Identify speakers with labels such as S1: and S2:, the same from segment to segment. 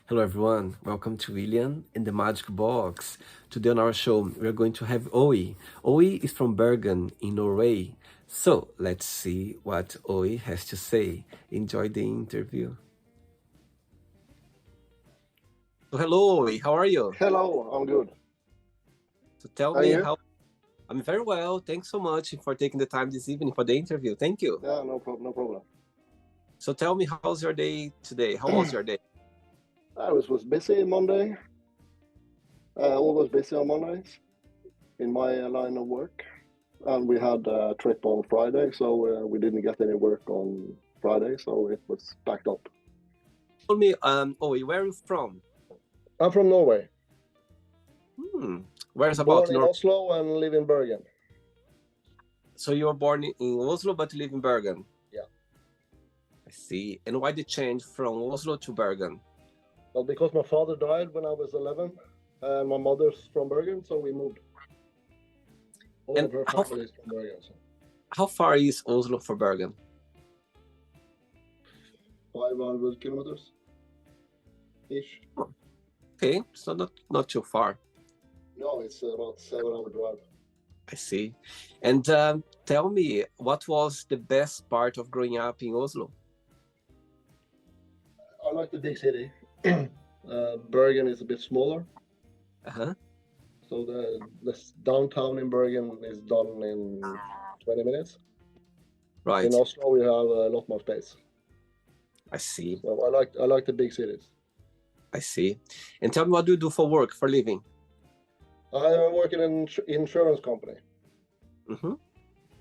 S1: Hello everyone, welcome to William in the Magic Box. Today on our show we are going to have Owe. Owe is from Bergen in Norway. So let's see what Owe has to say. Enjoy the interview. So hello Owe, how are you?
S2: Hello, I'm good.
S1: So tell
S2: Are
S1: me
S2: you?
S1: how. I'm very well, thanks so much for taking the time this evening for the interview. Thank you.
S2: Yeah, no problem, no problem.
S1: So tell me, how's your day today? How was your day?
S2: I was busy Monday. Always busy on Mondays in my line of work. And we had a trip on Friday, so we didn't get any work on Friday, so it was backed up.
S1: Tell me, Owe, where are you from?
S2: I'm from Norway.
S1: Where's about
S2: Born in Oslo and live in Bergen.
S1: So you were born in Oslo, but you live in Bergen?
S2: Yeah.
S1: I see. And why the change from Oslo to Bergen?
S2: Well, because my father died when I was 11, and my mother's from Bergen, so we moved. All
S1: And
S2: of her family is from Bergen. So.
S1: How far is Oslo for Bergen?
S2: 500 kilometers ish.
S1: Okay, so not too far.
S2: No, it's about 7 hour drive.
S1: I see. And tell me, what was the best part of growing up in Oslo?
S2: I like the big city. Bergen is a bit smaller.
S1: Uh-huh.
S2: So the downtown in Bergen is done in 20 minutes.
S1: Right.
S2: In Oslo, we have a lot more space.
S1: I see.
S2: So I like the big cities.
S1: I see. And tell me, what do you do for work, for living?
S2: I work in an insurance company.
S1: Mm-hmm.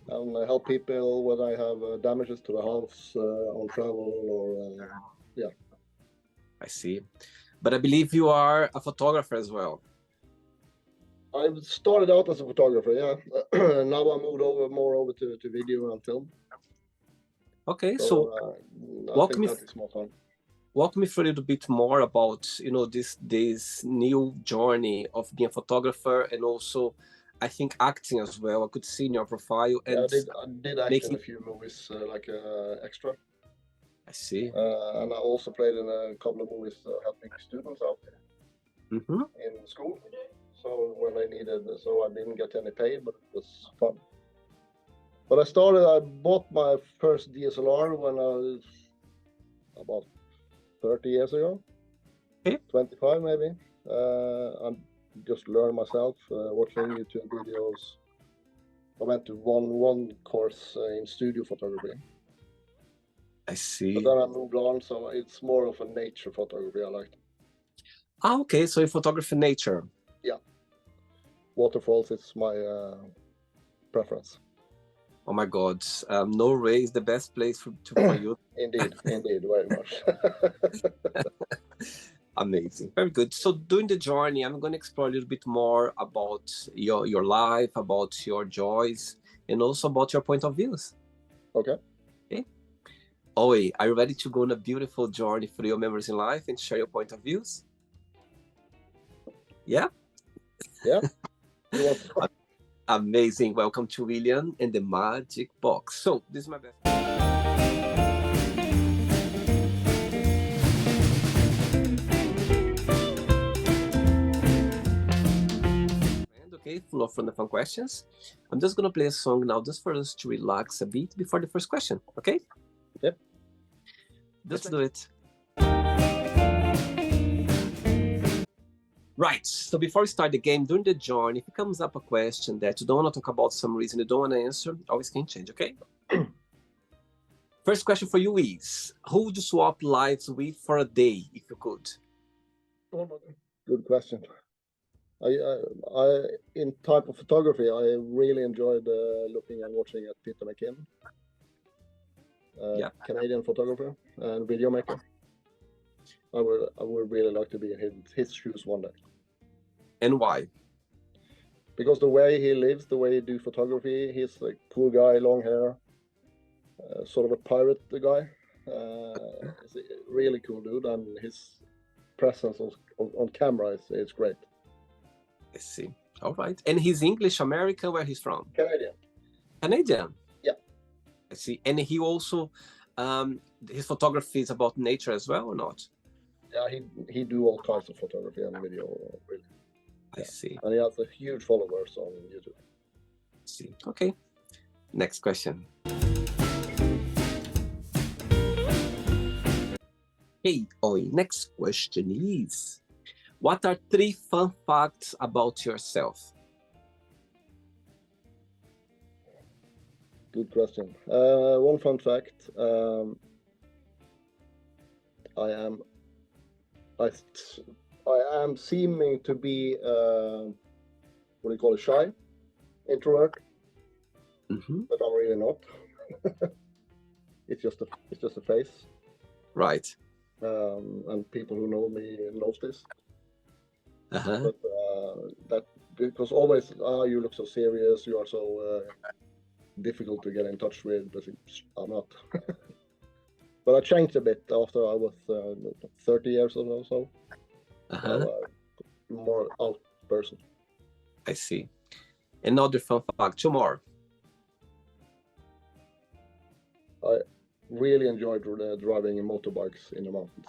S2: And I help people when I have damages to the house on travel or yeah.
S1: I see. But I believe you are a photographer as well.
S2: I started out as a photographer, yeah. Now I moved more over to video and film.
S1: Okay, so
S2: walk me
S1: through a little bit more about this new journey of being a photographer, and also I think acting as well. I could see in your profile. And
S2: I did act in a few movies like extra.
S1: I see.
S2: And I also played in a couple of movies helping students out in school. So when I needed, so I didn't get any pay, but it was fun. But I bought my first DSLR when I was about 30 years ago, 25 maybe. I just learned myself watching YouTube videos. I went to one course in studio photography.
S1: I see.
S2: But then I moved on, so it's more of a nature photography I like.
S1: Okay, so you photography nature.
S2: Yeah. Waterfalls is my preference.
S1: Oh my God, Norway is the best place for you.
S2: Indeed, very much.
S1: Amazing, very good. So during the journey, I'm going to explore a little bit more about your life, about your joys, and also about your point of views.
S2: Okay.
S1: Owe, are you ready to go on a beautiful journey through your memories in life and share your point of views? Yeah?
S2: Yeah.
S1: Amazing. Welcome to William and the Magic Box. So this is my best. Okay, full of fun questions. I'm just gonna play a song now just for us to relax a bit before the first question, okay?
S2: Yep.
S1: Let's do it. Right, so before we start the game, during the journey, if it comes up a question that you don't want to talk about some reason, you don't want to answer, always can change, okay? First question for you is, who would you swap lives with for a day, if you could?
S2: Good question. I in type of photography, I really enjoyed looking and watching at Peter McKim, Canadian photographer and video maker. I would really like to be in his shoes one day.
S1: And why?
S2: Because the way he lives, the way he do photography, he's a cool guy, long hair, sort of a pirate guy. He's a really cool dude, and his presence on camera is great.
S1: I see. All right. And he's English American? Where he's from?
S2: Canadian.
S1: Canadian?
S2: Yeah.
S1: I see. And he also, his photography is about nature as well, or not?
S2: Yeah, he do all kinds of photography and video, really.
S1: I see.
S2: And he has a huge followers on YouTube.
S1: See. Okay. Next question. Hey, Owe, next question is, what are 3 fun facts about yourself?
S2: Good question. One fun fact: I am seeming to be what do you call it, shy, introvert, but I'm really not. It's just a face.
S1: Right.
S2: And people who know me knows this. But that because always, you look so serious, you are so difficult to get in touch with. But I'm not. But I changed a bit after I was 30 years or so. More out person.
S1: I see. Another fun fact, 2 more.
S2: I really enjoyed driving motorbikes in the mountains.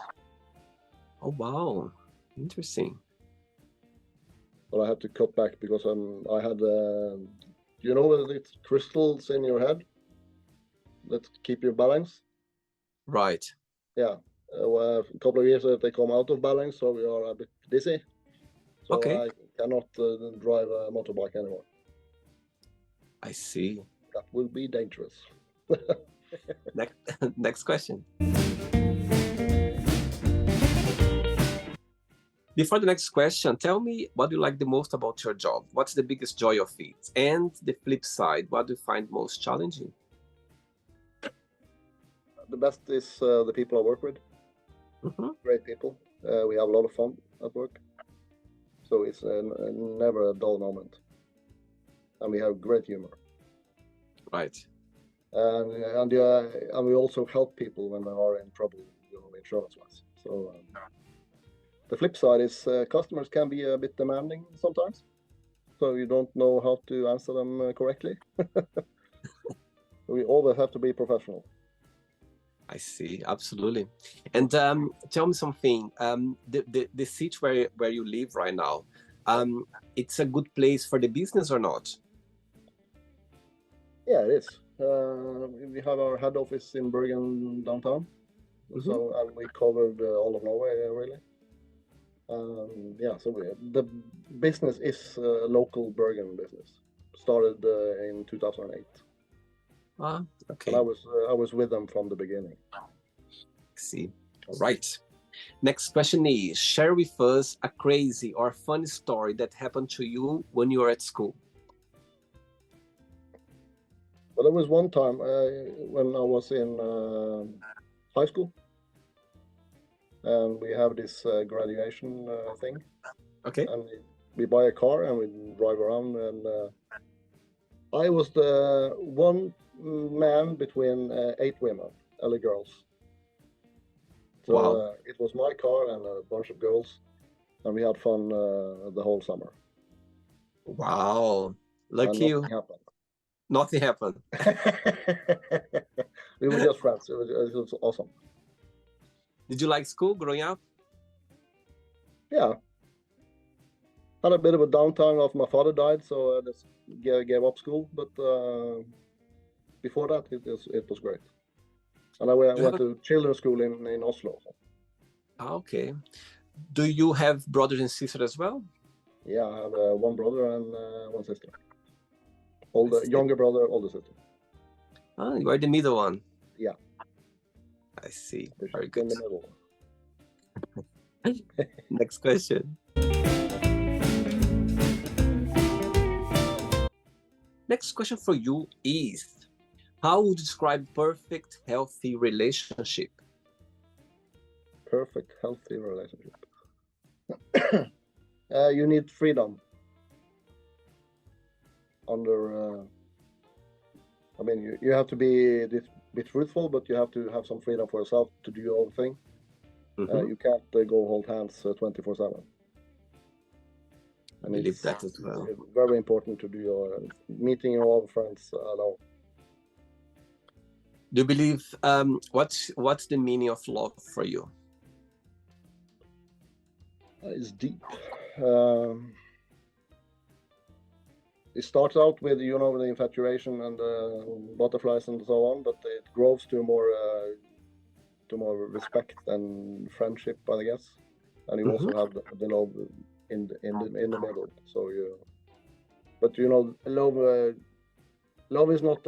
S1: Oh, wow. Interesting.
S2: But I had to cut back because I had, you know, it's crystals in your head that keep your balance.
S1: Right.
S2: Yeah. A couple of years they come out of balance, so we are a bit dizzy. So I cannot drive a motorbike anymore.
S1: I see.
S2: That will be dangerous.
S1: Next question. Before the next question, tell me what you like the most about your job. What's the biggest joy of it? And the flip side, what do you find most challenging?
S2: The best is the people I work with. Great people. We have a lot of fun at work. So it's never a dull moment. And we have great humor.
S1: Right.
S2: And we also help people when they are in trouble, you know, insurance-wise. So the flip side is customers can be a bit demanding sometimes. So you don't know how to answer them correctly. We always have to be professional.
S1: I see, absolutely. And tell me something. The city where you live right now, it's a good place for the business or not?
S2: Yeah, it is. We have our head office in Bergen downtown, so and we covered all of Norway really. Yeah, so the business is a local Bergen business. Started in 2008.
S1: Okay.
S2: And I was with them from the beginning.
S1: See. All right. Next question is, share with us a crazy or funny story that happened to you when you were at school.
S2: Well, there was one time when I was in high school, and we have this graduation thing.
S1: Okay.
S2: And we buy a car and we drive around, and I was the one man between 8 women, early girls. So
S1: wow.
S2: It was my car and a bunch of girls, and we had fun the whole summer.
S1: Wow. Lucky you.
S2: Nothing happened. We were just friends. It was awesome.
S1: Did you like school growing up?
S2: Yeah. Had a bit of a downtime after my father died, so I just gave up school. But before that, it was great. And I went to children's school in Oslo.
S1: Okay. Do you have brothers and sisters as well?
S2: Yeah, I have one brother and one sister. Younger brother, older sister.
S1: Ah, you are the middle one.
S2: Yeah.
S1: I see. Very good.
S2: In the middle.
S1: Next question. Next question for you is, how would you describe perfect, healthy relationship?
S2: Perfect, healthy relationship. You need freedom. I mean, you have to be truthful, but you have to have some freedom for yourself to do your own thing. You can't go hold hands 24/7.
S1: I believe that as well.
S2: It's very important to do your meeting your own friends alone.
S1: Do you believe what's the meaning of love for you?
S2: It's deep. It starts out with, you know, the infatuation and butterflies and so on, but it grows to more respect and friendship, I guess. And you also have the love in the middle. So but you know, love is not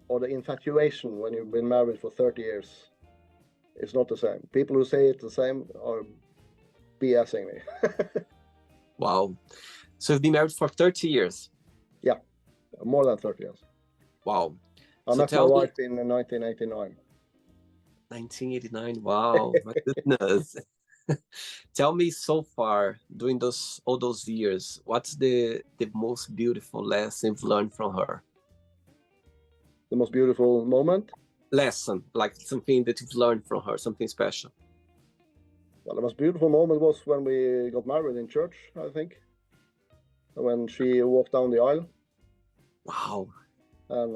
S2: or the infatuation when you've been married for 30 years. It's not the same. People who say it's the same are BSing me.
S1: Wow. So you've been married for 30 years?
S2: Yeah, more than 30 years.
S1: Wow.
S2: I met my wife in 1989.
S1: 1989, wow, my goodness. Tell me so far, during all those years, what's the most beautiful lesson you've learned from her?
S2: The most beautiful moment?
S1: Lesson, like something that you've learned from her, something special.
S2: Well, the most beautiful moment was when we got married in church, I think. When she walked down the aisle.
S1: Wow.
S2: And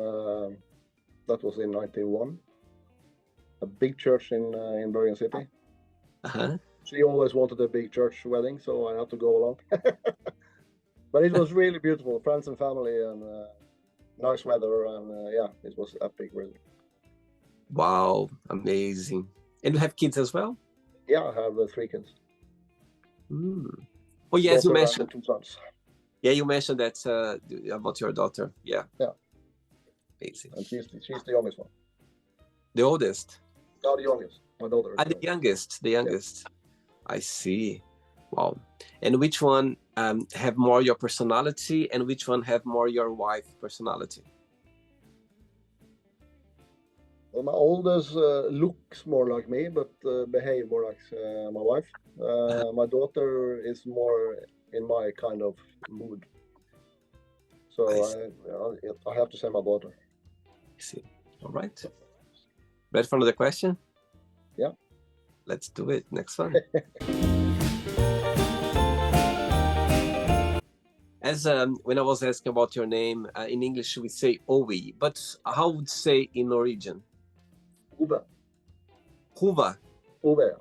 S2: that was in 91. A big church in Bergen City.
S1: Uh-huh.
S2: She always wanted a big church wedding, so I had to go along. But it was really beautiful, friends and family, and nice weather, and yeah, it was epic, really.
S1: Wow, amazing. And you have kids as well?
S2: Yeah, I have 3 kids.
S1: Oh, yes, you mentioned
S2: 2 sons.
S1: Yeah, you mentioned that about your daughter. Yeah.
S2: Yeah.
S1: Amazing.
S2: And she's the youngest one.
S1: The oldest?
S2: No, the youngest. My daughter.
S1: The youngest. The youngest. Yeah. I see. Wow. And which one have more your personality, and which one have more your wife personality?
S2: Well, my oldest looks more like me, but behave more like my wife. My daughter is more in my kind of mood. So I have to say my daughter.
S1: I see. All right. Ready for another question?
S2: Yeah.
S1: Let's do it. Next one. As when I was asking about your name, in English we say Owe, but how would you say in Norwegian?
S2: Ove.
S1: Ove.
S2: Ove.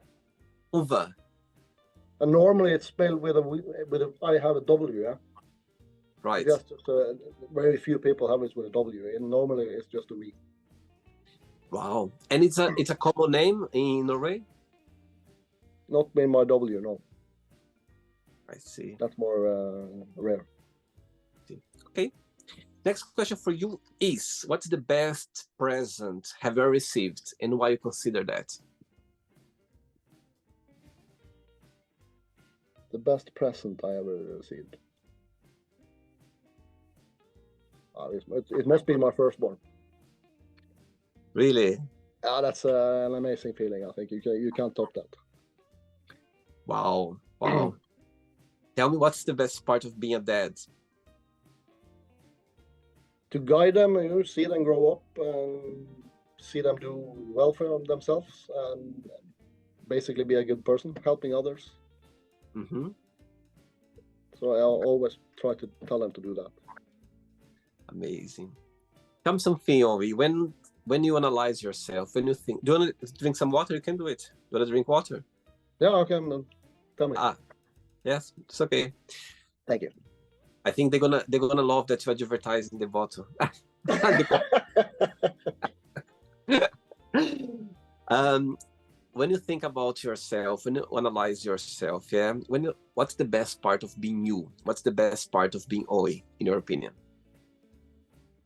S1: Ove.
S2: And normally it's spelled with I have a W, yeah?
S1: Right.
S2: Just very few people have it with a W, and normally it's just a V.
S1: Wow. And it's a common name in Norway?
S2: Not in my W, no.
S1: I see.
S2: That's more rare.
S1: Okay. Next question for you is, what's the best present have you received, and why you consider that?
S2: The best present I ever received. It must be my firstborn.
S1: Really?
S2: Yeah, that's an amazing feeling. I think you can't top that.
S1: Wow. Wow. Tell me, what's the best part of being a dad?
S2: To guide them, see them grow up, and see them do well for themselves, and basically be a good person, helping others.
S1: Mm-hmm.
S2: So I'll always try to tell them to do that.
S1: Amazing. Tell me something, Owe. When you analyze yourself, when you think, do you want to drink some water? You can do it. Do you want to drink water?
S2: Yeah, okay. Tell me.
S1: Yes, it's okay.
S2: Thank you.
S1: I think they're gonna love that you advertise in the bottle. When you think about yourself, when you analyze yourself, yeah, what's the best part of being you? What's the best part of being Owe, in your opinion?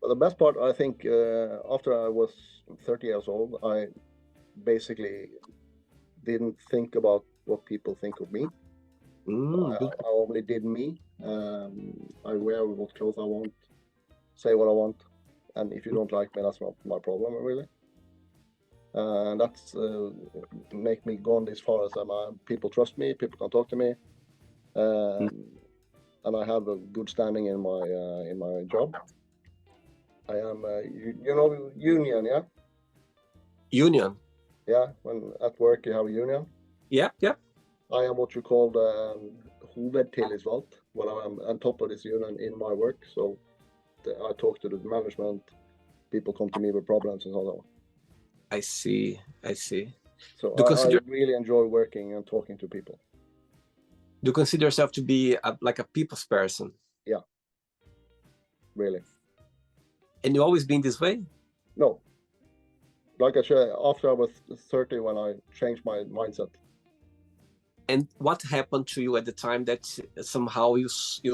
S2: Well, the best part, I think, after I was 30 years old, I basically didn't think about what people think of me. I only did me. I wear what clothes I want, say what I want, and if you don't like me, that's not my problem, really. And that's make me gone this far as people trust me, people can talk to me, and I have a good standing in my job. I am, union, yeah?
S1: Union?
S2: Yeah, when at work you have a union.
S1: Yeah, yeah.
S2: I am what you call the hovedtillitsvalgt, when I'm on top of this union in my work. So I talk to the management, people come to me with problems and so on.
S1: I see.
S2: So
S1: Do you
S2: I
S1: consider
S2: really enjoy working and talking to people.
S1: do you consider yourself to be like a people's person?
S2: Yeah, really.
S1: And you always been this way?
S2: No, like I said, after I was 30 when I changed my mindset.
S1: And what happened to you at the time that somehow you saw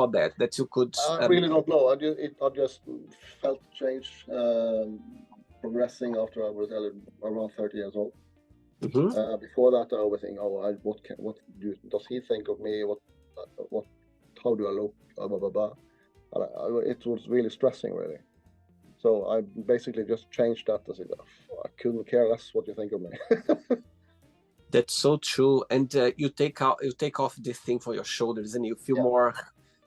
S1: that you could?
S2: I really don't know. I just felt change progressing after I was around 30 years old. Before that, I always think, oh, does he think of me? How do I look? Blah, blah, blah. And it was really stressing, really. So I basically just changed that. I couldn't care less what you think of me.
S1: That's so true. And you take off this thing from your shoulders, and you feel more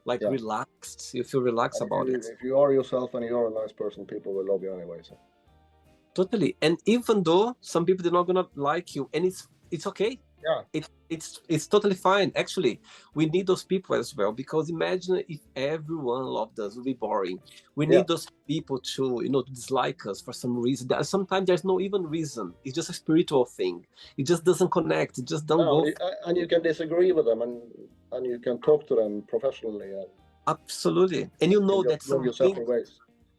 S1: like relaxed. You feel relaxed about it.
S2: If you are yourself and you're a nice person, people will love you anyway. So.
S1: Totally. And even though some people are not gonna like you, and it's okay.
S2: Yeah.
S1: It's totally fine. Actually, we need those people as well, because imagine if everyone loved us, it would be boring. We need those people to, to dislike us for some reason. Sometimes there's no even reason. It's just a spiritual thing. It just doesn't connect. It just don't go.
S2: And you can disagree with them, and you can talk to them professionally.
S1: Absolutely. And you know that
S2: something.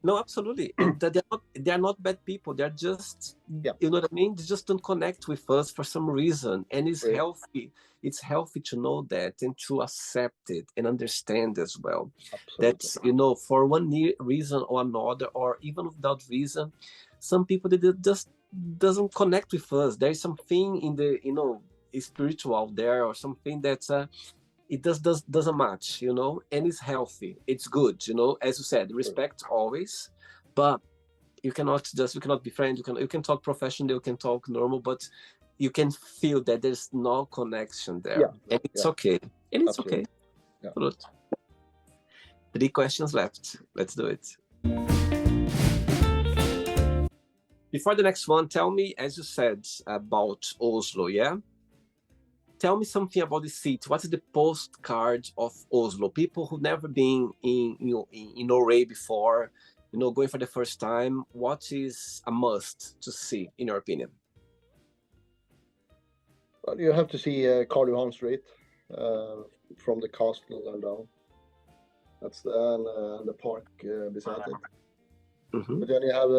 S1: No, absolutely. And they're not bad people. They're just, you know what I mean? They just don't connect with us for some reason. And it's healthy. It's healthy to know that and to accept it and understand as well. Absolutely. That's, for one reason or another, or even without reason, some people, they just doesn't connect with us. There's something in the, spiritual out there, or something that's, it doesn't match, and it's healthy. It's good, as you said, respect always, but you cannot be friends. You can talk professionally, you can talk normal, but you can feel that there's no connection there. And it's okay. And it's okay. Yeah. 3 questions left. Let's do it. Before the next one, tell me, as you said, about Oslo, yeah? Tell me something about the city. What is the postcard of Oslo? People who've never been in Norway before, going for the first time, what is a must to see, in your opinion?
S2: Well, you have to see Karl Johan Street from the castle and down. That's the park beside it. But then you have,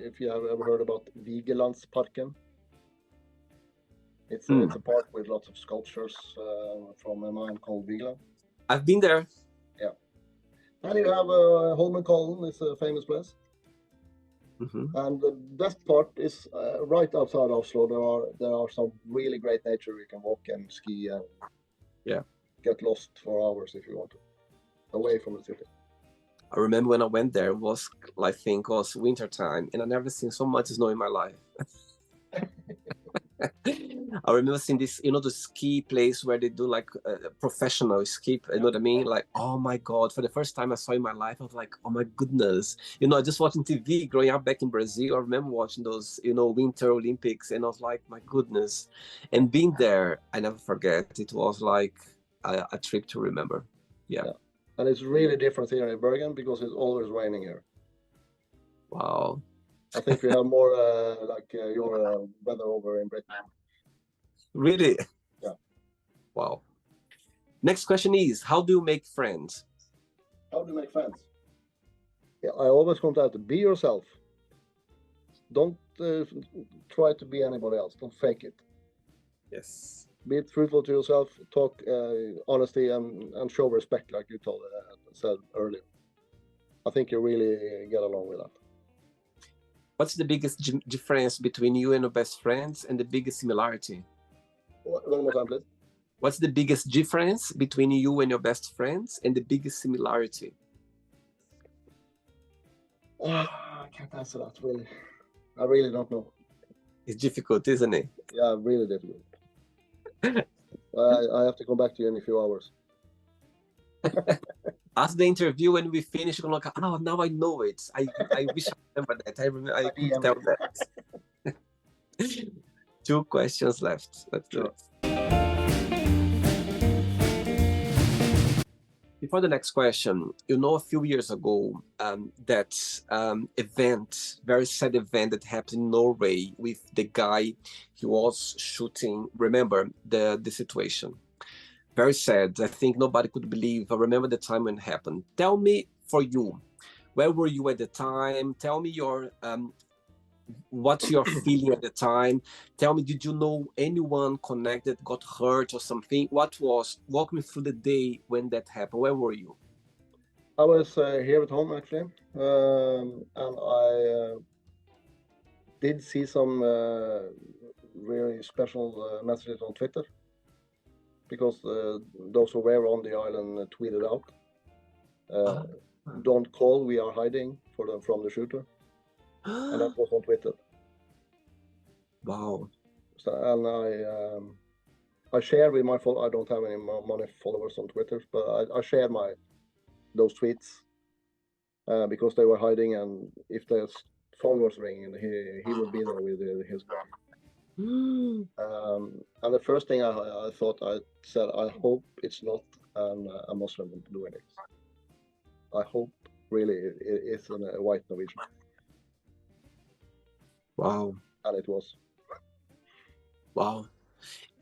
S2: if you have ever heard about Vigelandsparken. It's a park with lots of sculptures from a man called Vigeland.
S1: I've been there.
S2: Yeah. And you have Holmenkollen, it's a famous place. And the best part is right outside Oslo. There are some really great nature. You can walk and ski and get lost for hours if you want to, away from the city.
S1: I remember when I went there, it was winter time, and I never seen so much snow in my life. I remember seeing this, the ski place where they do like professional ski, you know what I mean? Like, oh my God, for the first time I saw in my life, I was like, oh my goodness. I just watching TV growing up back in Brazil. I remember watching those, Winter Olympics, and I was like, my goodness. And being there, I never forget. It was like a trip to remember. Yeah.
S2: And it's really different here in Bergen because it's always raining here.
S1: Wow.
S2: I think we have more your weather over in Britain.
S1: Really?
S2: Yeah.
S1: Wow. Next question is, how do you make friends?
S2: How do you make friends? Yeah, I always come to be yourself. Don't try to be anybody else. Don't fake it.
S1: Yes.
S2: Be truthful to yourself. Talk honesty and show respect, like you said earlier. I think you really get along with that.
S1: What's the biggest difference between you and your best friends, and the biggest similarity?
S2: One more time, please.
S1: What's the biggest difference between you and your best friends, and the biggest similarity?
S2: I can't answer that, really. I really don't know.
S1: It's difficult, isn't it?
S2: Yeah, really difficult. I have to come back to you in a few hours.
S1: As the interview, when we finish, you're gonna look, now I know it. I wish I remember that. I could tell that. 2 questions left. Let's do it. Before the next question, a few years ago, that event, very sad event that happened in Norway with the guy he was shooting. Remember the situation? Very sad. I think nobody could believe. I remember the time when it happened. Tell me, for you, where were you at the time? Tell me what's your feeling at the time? Tell me, did you know anyone connected got hurt or something? Walk me through the day when that happened. Where were you?
S2: I was here at home actually, and I did see some really special messages on Twitter, because those who were on the island tweeted out, "Don't call, we are hiding from the shooter," and that was on Twitter.
S1: Wow.
S2: So, and I share with my I don't have any money followers on Twitter, but I share those tweets because they were hiding, and if their phone was ringing, he would be there with his gun. And the first thing I thought, I said, I hope it's not a Muslim doing it. I hope really it's a white Norwegian.
S1: Wow.
S2: And it was.
S1: Wow.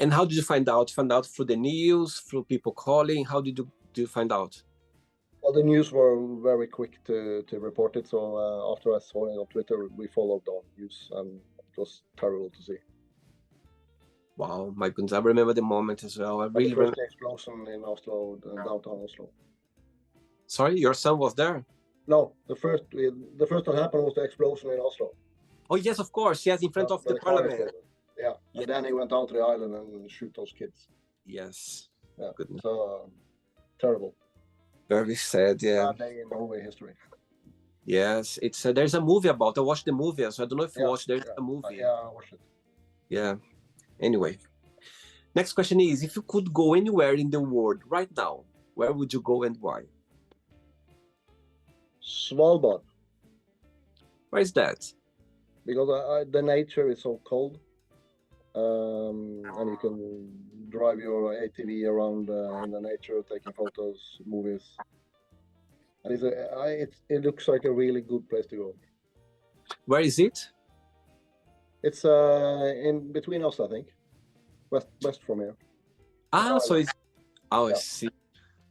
S1: And how did you find out? Find out through the news, through people calling? How did you find out?
S2: Well, the news were very quick to report it. So after I saw it on Twitter, we followed the news, and it was terrible to see.
S1: Wow, my goodness, I remember the moment as well. I really
S2: remember the explosion in Oslo, downtown Oslo.
S1: Sorry, your son was there?
S2: No, the first that happened was the explosion in Oslo.
S1: Oh yes, of course, yes, in front of the parliament.
S2: Yeah, and then he went out to the island and shoot those kids.
S1: Yes.
S2: Yeah. Goodness. So terrible.
S1: Very sad. Yeah.
S2: Bad day in Norway history.
S1: Yes, it's there's a movie about. I watched the movie, so I don't know if you watched. There's a movie.
S2: Yeah, I watched it.
S1: Yeah. Anyway, next question is: if you could go anywhere in the world right now, where would you go and why?
S2: Svalbard.
S1: Why is that?
S2: Because the nature is so cold, and you can drive your ATV around in the nature, taking photos, movies, and it looks like a really good place to go.
S1: Where is it?
S2: It's in between us, I think, west from here.
S1: So it's I see.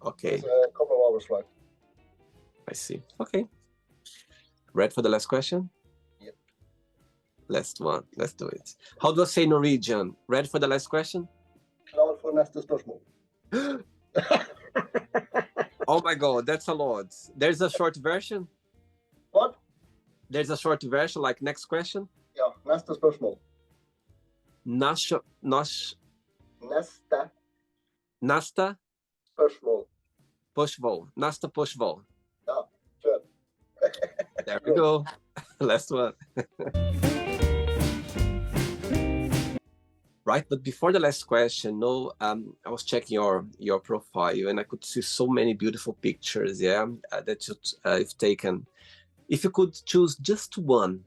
S1: Okay.
S2: It's a couple of hours flight.
S1: I see. Okay. Ready for the last question?
S2: Yep.
S1: Last one. Let's do it. How do I say Norwegian? Ready for the last question?
S2: Klar for neste spørsmål.
S1: Oh my God, that's a lot. There's a short version?
S2: What?
S1: There's a short version, like next question?
S2: Yeah, neste spørsmål.
S1: Neste. Nasta?
S2: Spørsmål.
S1: Pushvol. Nasta pushvol.
S2: Yeah, good.
S1: There we go. Last one. Right, but before the last question, I was checking your profile and I could see so many beautiful pictures, that you've taken. If you could choose just one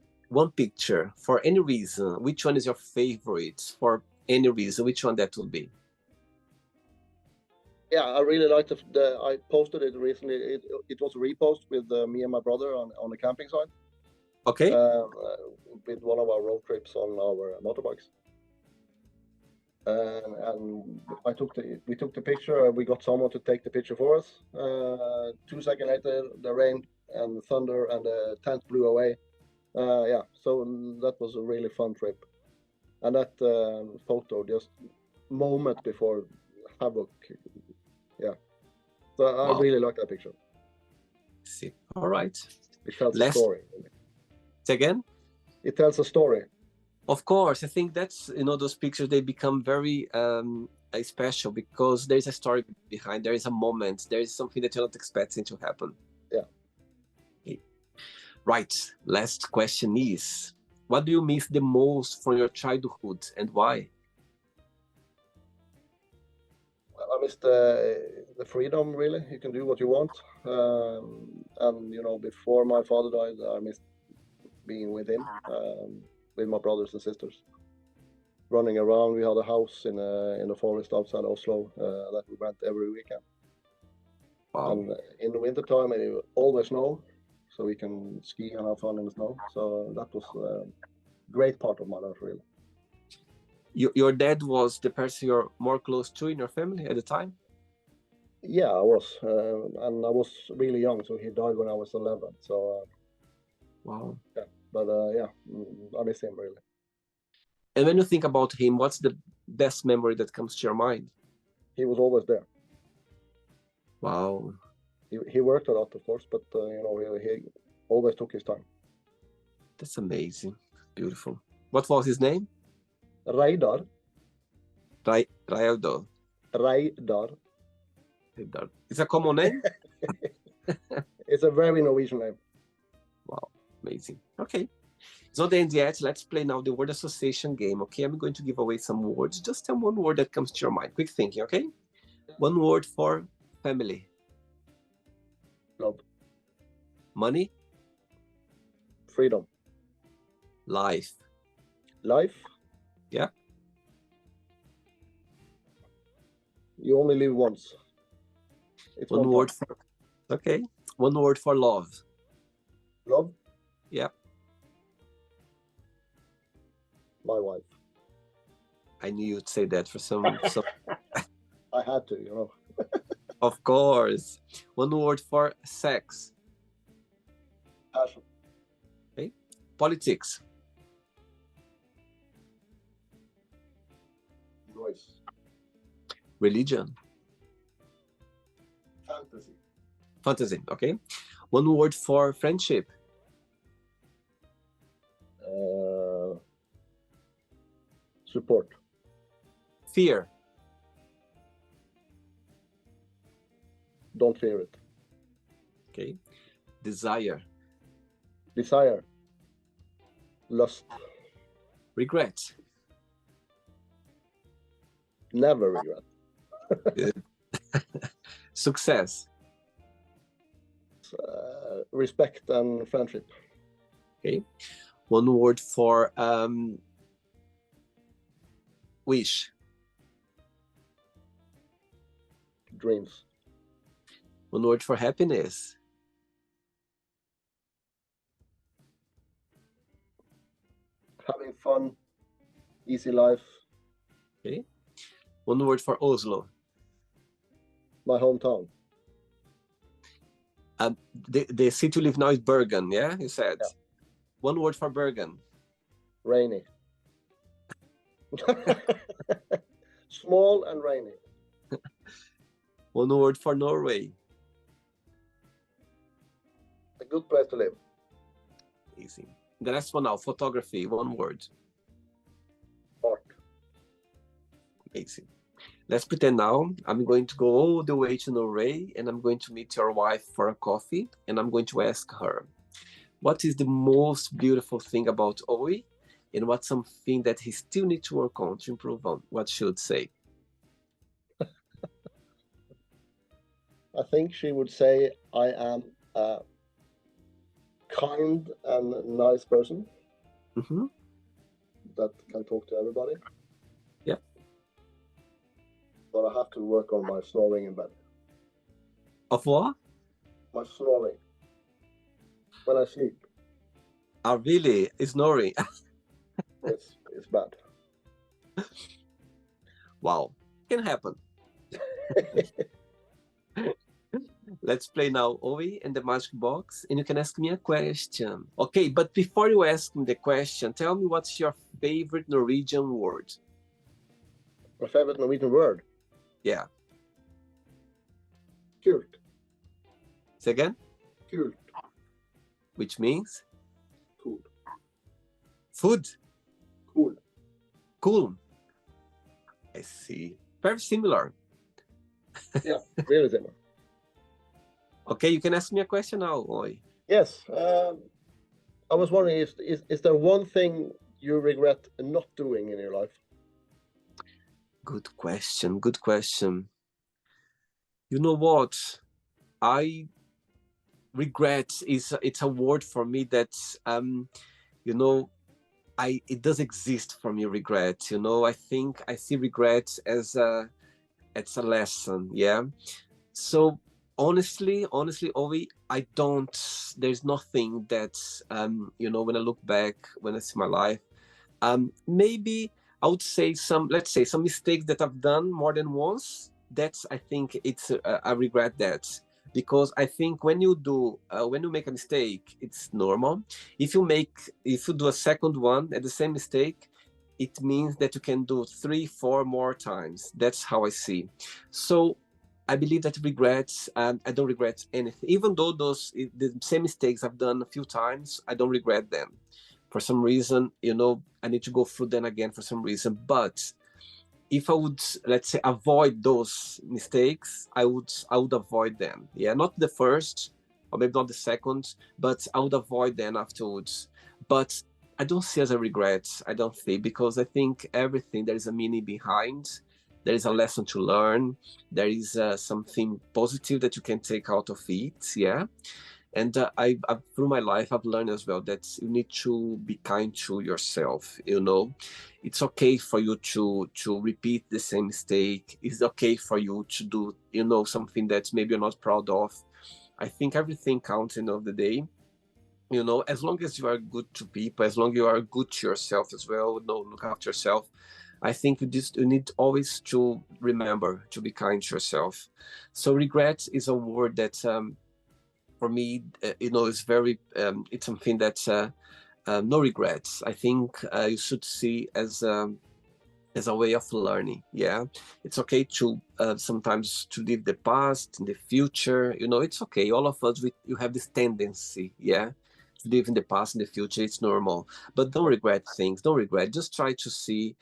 S1: picture for any reason, which one is your favorite for any reason? Which one that would be? Yeah, I really liked I posted it recently. It was a repost with me and my brother on the camping site. Okay. With one of our road trips on our motorbikes. And we took the picture. We got someone to take the picture for us. 2 seconds later, the rain and the thunder and the tent blew away. So that was a really fun trip. And that photo, just moment before havoc. Yeah. So I really like that picture. See. All right. It tells a story. Say again? It tells a story. Of course, I think that's, those pictures, they become very special because there's a story behind, there is a moment, there is something that you're not expecting to happen. Yeah. Okay. Right, last question is, what do you miss the most from your childhood and why? Well, I miss the freedom, really. You can do what you want. And, before my father died, I missed being with him. With my brothers and sisters, running around. We had a house in the forest outside Oslo that we went every weekend. Wow.
S2: And in the winter time, it always snow, so we can ski and have fun in the snow. So that was a great part of my life, really.
S1: Your dad was the person you're more close to in your family at the time?
S2: Yeah, I was, and I was really young, so he died when I was 11. So
S1: Wow.
S2: yeah, but yeah, I miss him really.
S1: And when you think about him, what's the best memory that comes to your mind?
S2: He was always there.
S1: Wow.
S2: He worked a lot, of course, but he always took his time.
S1: That's amazing. Beautiful. What was his name?
S2: Reidar.
S1: Reidar.
S2: Reidar.
S1: It's a common name?
S2: It's a very Norwegian name.
S1: Wow, amazing. Okay. It's not the end yet. Let's play now the word association game, okay? I'm going to give away some words. Just tell one word that comes to your mind. Quick thinking, okay? One word for family.
S2: Love.
S1: Money.
S2: Freedom.
S1: Life.
S2: Life.
S1: Yeah.
S2: You only live once. It's
S1: one word for, okay. One word for love.
S2: Love.
S1: Yeah.
S2: My wife.
S1: I knew you'd say that for some.
S2: I had to, you know.
S1: Of course. One word for sex.
S2: Passion.
S1: Okay. Politics.
S2: Noise.
S1: Religion.
S2: Fantasy.
S1: Fantasy. Okay. One word for friendship.
S2: Support.
S1: Fear.
S2: Don't fear it.
S1: Okay. Desire.
S2: Desire. Lust.
S1: Regret.
S2: Never regret.
S1: Success.
S2: Respect and friendship.
S1: Okay. One word for wish.
S2: Dreams.
S1: One word for happiness.
S2: Having fun. Easy life.
S1: Okay. One word for Oslo.
S2: My hometown.
S1: The city you live now is Bergen, yeah? You said.
S2: Yeah.
S1: One word for Bergen.
S2: Rainy. Small and rainy.
S1: One word for Norway.
S2: A good place to live.
S1: Easy. The next one now, photography. One word.
S2: Art.
S1: Amazing. Let's pretend now I'm going to go all the way to Norway and I'm going to meet your wife for a coffee and I'm going to ask her, what is the most beautiful thing about Owe and what's something that he still needs to work on to improve on? What should say?
S2: I think she would say I am a kind and nice person that can talk to everybody.
S1: Yeah.
S2: But I have to work on my snoring in bed.
S1: Of what?
S2: My snoring. When I sleep.
S1: Oh, really? Snoring?
S2: It's bad.
S1: Wow. Can happen. Let's play now, Owe, and the magic box, and you can ask me a question. Okay, but before you ask me the question, tell me what's your favorite Norwegian word?
S2: My favorite Norwegian word?
S1: Yeah.
S2: Kult.
S1: Say again?
S2: Kult.
S1: Which means?
S2: Cool.
S1: Food?
S2: Cool.
S1: Cool. I see. Very similar.
S2: Yeah, really similar.
S1: Okay, you can ask me a question now, Owe.
S2: Yes. I was wondering, is there one thing you regret not doing in your life?
S1: Good question. Good question. You know what? I regret it's a word for me that you know, it does exist for me, regret. You know, I think I see regret as a lesson. Yeah. So Honestly, Owe, I don't. There's nothing that when I look back, when I see my life, maybe I would say let's say some mistakes that I've done more than once. That's I think it's I regret that because I think when you make a mistake, it's normal. If you do a second one at the same mistake, it means that you can do 3, 4 more times. That's how I see. So I believe that regrets, I don't regret anything. Even though the same mistakes I've done a few times, I don't regret them. For some reason, I need to go through them again for some reason. But if I would, let's say, avoid those mistakes, I would avoid them. Yeah, not the first, or maybe not the second, but I would avoid them afterwards. But I don't see as a regret. I don't think, because I think everything there is a meaning behind. There is a lesson to learn. There is something positive that you can take out of it. Yeah. And through my life, I've learned as well that you need to be kind to yourself. It's okay for you to repeat the same mistake. It's okay for you to do, something that maybe you're not proud of. I think everything counts end of the day. As long as you are good to people, as long as you are good to yourself as well, look after yourself. I think you need always to remember to be kind to yourself. So regret is a word that for me, it's very, it's something that's no regrets. I think you should see as a way of learning. Yeah, it's okay to sometimes to live the past in the future. It's okay. All of us, you have this tendency. Yeah, to live in the past in the future. It's normal, but don't regret things. Don't regret. Just try to see.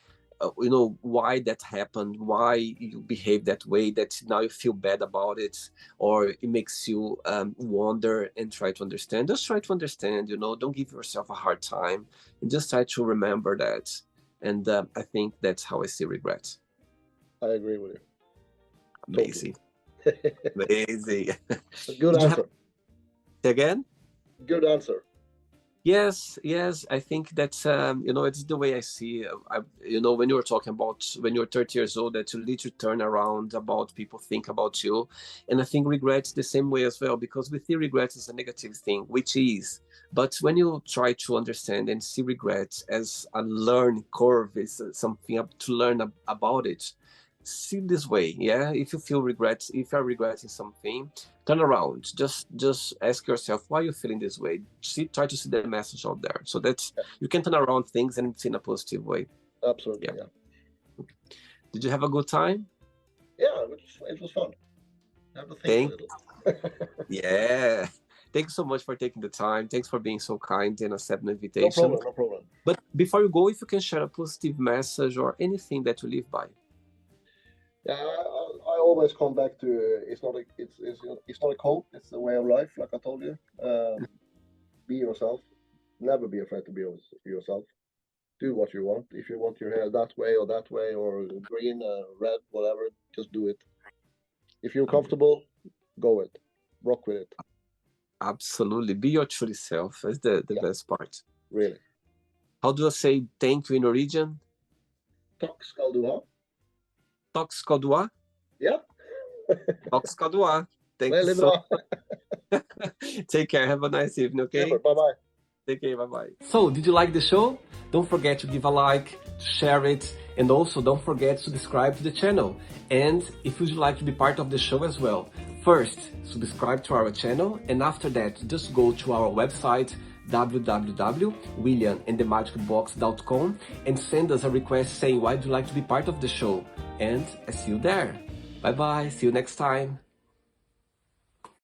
S1: Why that happened, why you behave that way, that now you feel bad about it, or it makes you wonder and try to understand. Just try to understand, don't give yourself a hard time, and just try to remember that. And I think that's how I see regret.
S2: I agree with you.
S1: Amazing. Amazing.
S2: Good answer.
S1: Again?
S2: Good answer.
S1: Yes, I think that's it's the way I see. When you were talking about when you're 30 years old, that you literally turn around about people think about you, and I think regrets the same way as well, because we see regrets as a negative thing, which is, but when you try to understand and see regrets as a learning curve, is something to learn about it. See this way, yeah. If you feel regrets, if you're regretting something, turn around. Just ask yourself why you're feeling this way. Try to see the message out there. So that's you can turn around things and it's in a positive way.
S2: Absolutely, yeah.
S1: Did you have a good time?
S2: Yeah, it was fun. I have to think a little.
S1: Yeah. Thanks so much for taking the time. Thanks for being so kind and accepting the invitation.
S2: No problem.
S1: But before you go, if you can share a positive message or anything that you live by.
S2: Yeah, I always come back to it's not a quote, it's a way of life, like I told you. Be yourself. Never be afraid to be yourself. Do what you want. If you want your hair that way or green, red, whatever, just do it. If you're comfortable, go it. Rock with it.
S1: Absolutely. Be your true self. That's the best part.
S2: Really.
S1: How do I say thank you in Norwegian?
S2: Takk skal du ha.
S1: Takk skal du ha.
S2: Yeah.
S1: Takk skal du ha. Thank you so much. Take care. Have a nice evening, okay?
S2: Bye-bye.
S1: Take care. Bye-bye. So, did you like the show? Don't forget to give a like, to share it, and also don't forget to subscribe to the channel. And if you'd like to be part of the show as well, first, subscribe to our channel, and after that, just go to our website, www.williamandthemagicbox.com, and send us a request saying why you'd like to be part of the show. And I see you there. Bye-bye. See you next time.